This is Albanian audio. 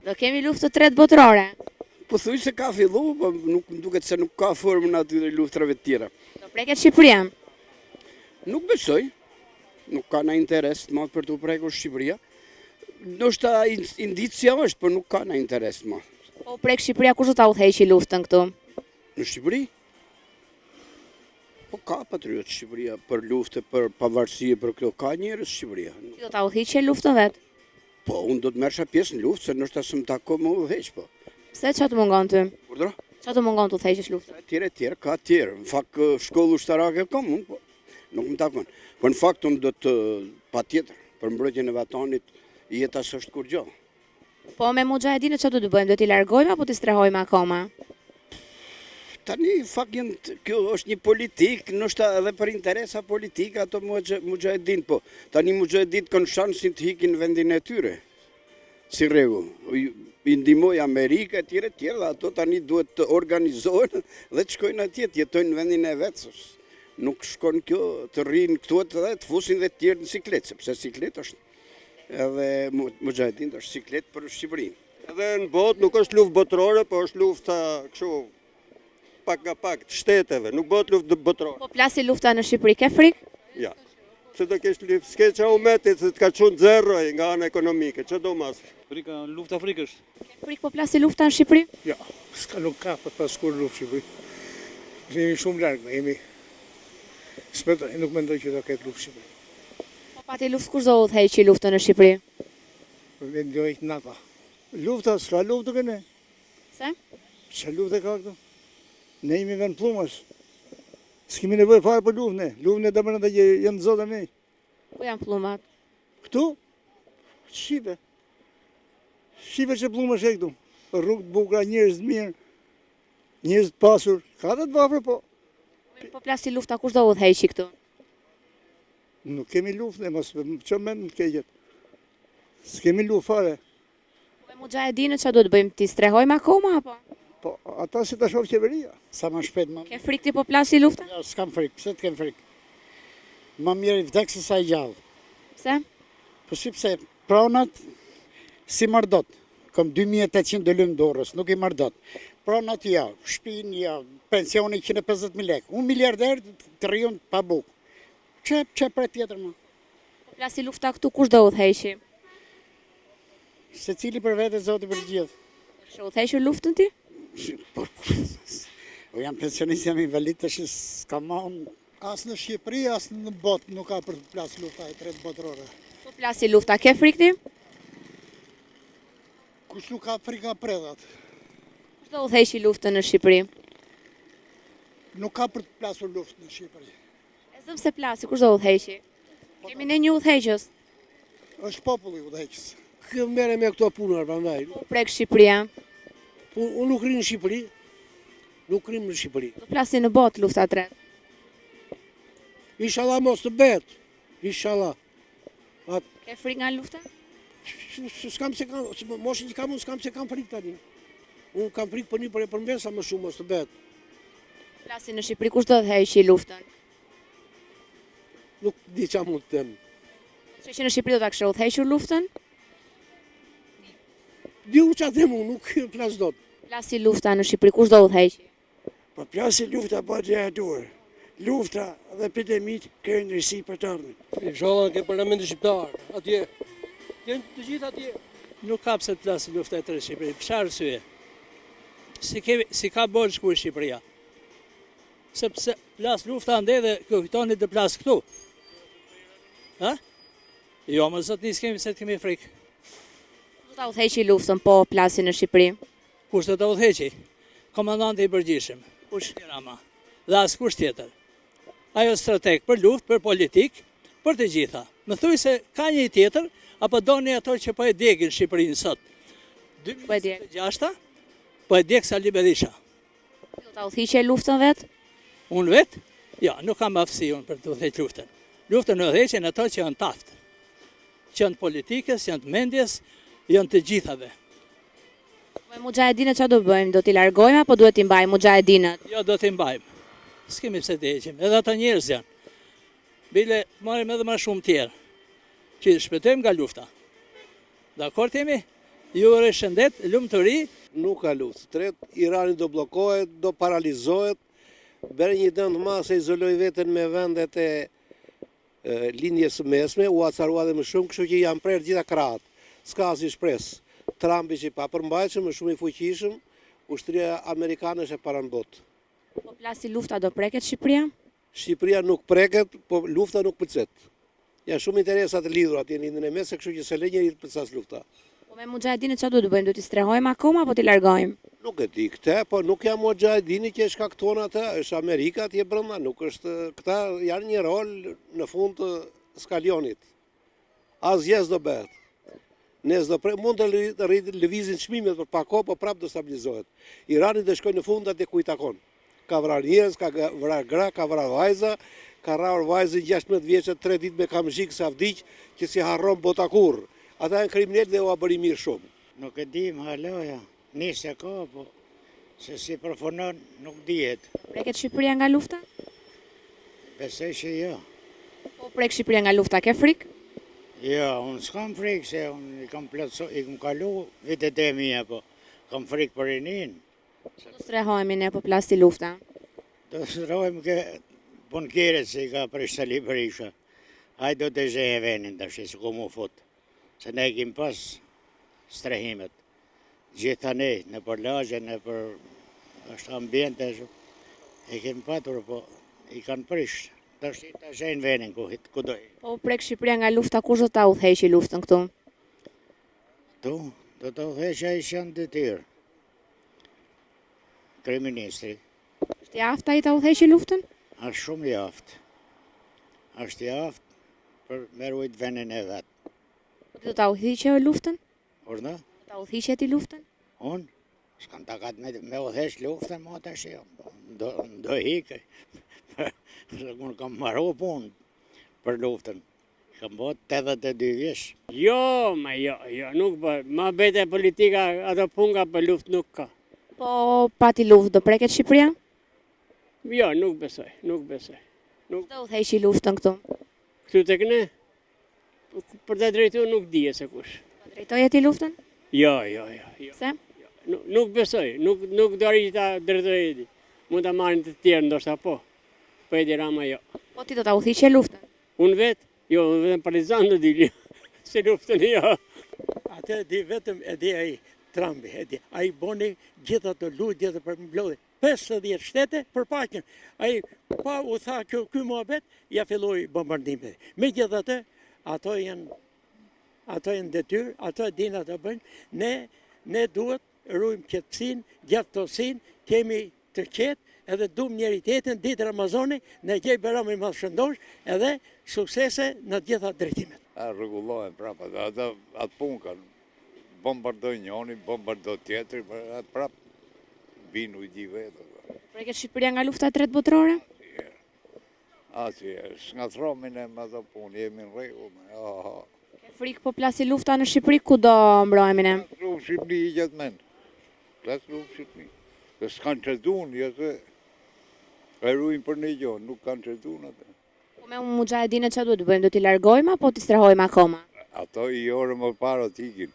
Do kemi luftë të tretë botërore. Po thuj se ka fillu, po nuk më duket se nuk ka formën aty luftrave të tjera. Do preket Shqipëria. Nuk besoj, nuk ka na interes të madh për të prekur Shqipëria. Ndoshta indicia është, por nuk ka na interes të madh. Po prek Shqipëria, kush do ta udhëheqë luftën këtu? Në Shqipëri? Po ka patriotë Shqipëria për luftë, për pavarësi, për këto ka njerëz Shqipëria. Ti do ta udhëheqë luftën vet? Po, unë do të merrsha pjesë në luftë, se ndoshta s'm tako më udhëheq, po. Pse çfarë të mungon ty? Urdhro? Çfarë të mungon të udhëheqësh luftën? Tjerë, ka tjerë. Në fakt, shkollë ushtarake kam unë, po nuk më takon. Po në fakt, unë do të patjetër, për mbrojtjen e vatanit, jeta s'është kur gjë. Po me mujahedinët çfarë do të bëjmë? Do t'i largojmë apo t'i strehojmë akoma? Tani, fakt, kjo është një politik, ndoshta edhe për interesa politika ato mujahedin, po tani mujahedit kanë shansin të hikin vendin e tyre. Si rregull, i ndihmoj Amerikë etj, dhe ato tani duhet të organizohen dhe të shkojnë atje, të jetojnë në vendin e vetës. Nuk shkon kjo të rrinë këtu edhe të fusin dhe të tjerë në siklet, sepse siklet është edhe mujahedin është siklet për Shqipërinë. Edhe në botë nuk është luftë botërore, po është lufta kështu pak nga pak të shteteve, nuk bëhet luftë botërore. Po plasi lufta në Shqipëri, ke frikë? Ja. Se do kesh luftë, s'ke qa umetit se të ka qunë zeroj nga anë ekonomike, që do mas? Afrika, luftë Afrikës. Ke frikë po plasi lufta në Shqipëri? Ja, nuk ka për paskur luftë Shqipëri. Jemi shumë largë, jemi... Nuk mendoj që do ketë luftë Shqipëri. Po pati luftë, kush do udhëheqë luftën në Shqipëri? Vendojnë NATO. Lufta, s'ka luftë këne. Se? Që luftë ka këtu? Ne jemi vend plumës. S'kemi nevojë fare për luftën e. Luftën e dëmërën dhe jenë zotë ne. Ku janë pllumat? Këtu? Shqipe. Shqipe që plumë është e këtu. Rrugë të bukura, njerëz të mirë, njerëz të pasur. Ka dhe të vafër, po. Po plasi lufta, kush do udhëheqë këtu? Nuk kemi luftën e, mos që mend të keqet. S'kemi luftë fare. Po me mujahedinët çfarë do të bëjmë? Ti strehojmë akoma apo? Po, ata si ta shoh qeveria. Sa më shpejt më. Ke frikë ti po plasi lufta? Jo, s'kam frikë, pse të kem frikë? Më mirë i vdek se sa i gjallë. Pse? Po si pse, pronat si mardot. Kom 2800 dëlym dorës, nuk i mardot. Pronat ja, shtëpin ja, pensioni 150.000 lekë. 1 miliarder të rriun pa bukë. Që për tjetër më? Po plasi lufta këtu, kush do udhëheqë? Se cili për vete, zoti për gjithë. Që udhëheqë luftën ti? O jam pensionist, jam invalid, të shis s'ka maun. Asë në Shqipëri, asë në botë nuk ka për të plasë lufta e tretë botërore. Po plasi lufta, ke frikë ti? Kush nuk ka frikë nga predhat. Kush do udhëheqë luftën në Shqipëri? Nuk ka për të plasur luftë në Shqipëri. E zëm se plasi, kush do udhëheqë? Kemi ne një udhëheqës. Është populli udhëheqës. Kjo mere me këto punër, prandaj. Po prek Shqipëria. Unë nuk rrinë në Shqipëri. Nuk rrinë në Shqipëri. Do plasi në botë lufta e tretë. Inshallah mos të betë. Inshallah. Ke frikë nga lufta? S'kam se kam, moshin që kam unë s'kam se kam frikë tani. Unë kam frikë për një për e përmbesa më shumë mos të betë. Plasi në Shqipëri, kush do udhëheqë luftën? Nuk di qa mund të temë. Që në Shqipëri do ta kishte udhëhequr luftën? Di u qa temë unë, nuk plas dot. Plasi lufta në Shqipëri, kush do udhëheqë? Po plasi lufta po gjëja duar. Lufta dhe epidemit kërë ndërsi për të ardhmen. Inshallah ke parlamentin shqiptar, atje. Janë të gjithë atje. Nuk ka pse të plasë lufta e tretë në Shqipëri. Për çfarë arsye? Si ka bërë shkuar Shqipëria. Sepse plas lufta ande dhe kujtoni të plas këtu. Ha? Jo, më zot nis kemi se të kemi frikë. Do ta udhëheqë luftën po plasin në Shqipëri. Kush do ta udhëheqë? Komandanti i përgjithshëm. Kush Rama? Dhe askush tjetër. Ajo strateg për luftë, për politik, për të gjitha. Më thuaj se ka një tjetër apo doni ato që po e djegin Shqipërinë sot? 2026 po e djeg Sali Berisha. Do ta udhëheqë luftën vet? Unë vet? Ja, nuk kam aftësi unë për të udhëheqë luftën. Luftën e udhëheqin ato që janë taftë. Që janë politikës, janë të mendjes, janë të gjithave. Me mujahedinët çfarë do bëjmë? Do t'i largojmë apo duhet t'i mbajmë mujahedinët? Jo, do t'i mbajmë. S'kemi pse të heqim. Edhe ata njerëz janë. Bile marrim edhe më shumë tjerë që shpëtojmë nga lufta. Dakord jemi? Ju uroj shëndet, lumturi. Nuk ka luftë së tretë, Irani do bllokohet, do paralizohet, bërë një dëm të madh se izoloi veten me vendet e lindjes së mesme, u acarua dhe më shumë, kështu që janë prerë gjitha krahat. S'ka asnjë shpresë. Trumpi që i papërmbajtshëm, më shumë i fuqishëm, ushtria amerikane është e para në botë. Po plasi lufta do preket Shqipëria? Shqipëria nuk preket, po lufta nuk pëlqet. Janë shumë interesa të lidhura atje në lindjen e mesme, kështu që se le njëri të përcas lufta. Po me Mujahedinët çfarë do të bëjmë? Do t'i strehojmë akoma apo t'i largojmë? Nuk e di këtë, po nuk jam Mujahedini që e shkakton atë, është Amerika atje brenda, nuk është këta janë një rol në fund të skalionit. Asgjë s'do bëhet. Ne s'do mund të lëvizin çmimet për pak kohë, po prapë do stabilizohet. Irani do shkojë në fund atë ku i takon. Ka vrarë njerëz, ka vrarë gra, ka vrarë vajza, ka vrarë vajzë 16 vjeçë 3 ditë me kamzhik sa vdiq, që si harron bota kurrë. Ata janë kriminalë dhe u bëri mirë shumë. Nuk e dim haloja, nisë ka, po se si përfunon nuk dihet. Preket Shqipëria nga lufta? Besoj që jo. Po prek Shqipëria nga lufta, ke frikë? Jo, unë s'kam frikë se unë i kam kalu vitet e mija, po kam frikë për rinin. Do strehojmë ne po plasti lufta. Do strehojmë ke punkire që i ka Prishtali Berisha. Hajde do të zheje venin të shi, ku mu fut. Se ne kim pas strehimet. Gjitha ne, në për lagje, në për është ambiente, e kim patur, po i kanë prisht. Të shi të zhejnë venin ku dojë. Po prek Shqipëria nga lufta, kush do ta udhëheqë luftën këtu? Tu, do të udhëheqë ai që janë detyrë. Kryeministri. Është i aftë ai ta udhëheqë luftën? Është shumë i aftë. Është i aftë për me ruajt venin e vetë. Do ta udhëhiqë luftën? Urna? Do ta udhëhiqë ti luftën? Unë? S'kam takat me udhëheq luftën, ma të shi. Do hikë. Unë kam marru punë për luftën. Kam bërë 82 vjeç. Jo, nuk bëhet. Ma bete politika, ato punga për luft nuk ka. Po pati luftë do preket Shqipëria? Jo, nuk besoj. Do udhëheqë luftën këtu? Këtu tek ne? Për të drejtu nuk dije se kush. Do drejtoje ti luftën? Jo. Pse? Nuk besoj, nuk do arrijë ta drejtojë. Mund ta marrin të tjerë ndoshta po. Po Edi Rama jo. Po ti do ta udhëhiqë luftën? Unë vetë? Jo, vetëm partizan do dili. Se luftën jo. Atë di vetëm e di ai Trumpi, e di. Ai boni gjitha të lutjet për mblodhje. 50 shtete për paqen. Ai pa u tha që ky muhabet ja filloi bombardimet. Megjithatë, ato janë detyrë, ato dinë ato bëjnë. Ne duhet ruajmë qetësinë, gjaftësinë, kemi të qetë, edhe duam njëri tjetrin ditë Ramazani, ne gjej Berami më shëndosh, edhe suksese në të gjitha drejtimet. Rregullohen prapë, atë punë kanë. Bombardoj njëri, bombardoj tjetri, atë prapë vinu i di vetë. Preket Shqipëria nga lufta e tretë botërore? Asnjëherë, s'ngatrohemi ne me ato punë, jemi në rregull. Ke frikë po plasi lufta në Shqipëri, ku do mbrohemi ne? Rrugë Shqipëri i gjatë men. Plasë rrugë Shqipëri. Dhe s'kanë qëtun, jëse e ruin për një gjonë, nuk kanë qëtun atë. Po me Mujahedinët çfarë duhet të bëjmë? Do t'i largojmë apo t'i strehojmë akoma? Ato i orë më parë t'ikin.